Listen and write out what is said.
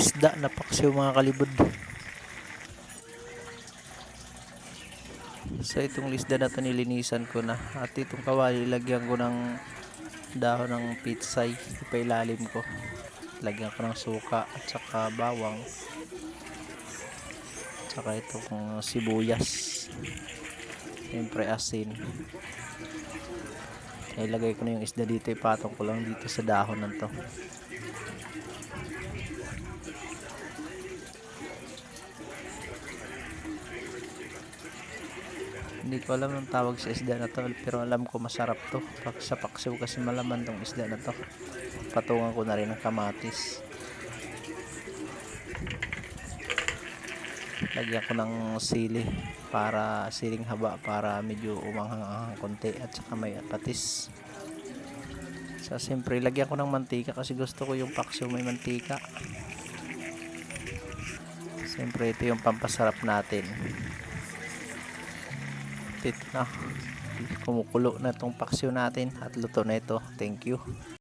isda na paksiw mga kalibod. So itong isda na to nilinisan ko na, at itong kawali lagyan ko ng dahon ng pitsay ipailalim ko, lagyan ko ng suka at saka bawang, at saka itong sibuyas, siyempre asin. Ilagay ko na yung isda dito, ipatong ko lang dito sa dahon na to. Hindi ko alam ang tawag sa isda na to, pero alam ko masarap to. Sa paksiw kasi malaman tong isda na to. Patungan ko na rin ng kamatis. Lagyan ko ng sili, para siling haba, para medyo umanghang-anghang konti, at saka may patis. So siyempre lagyan ko ng mantika kasi gusto ko yung paksiw may mantika. Siyempre ito yung pampasarap natin. Ito na, kumukulo na itong paksiw natin at luto na ito. Thank you.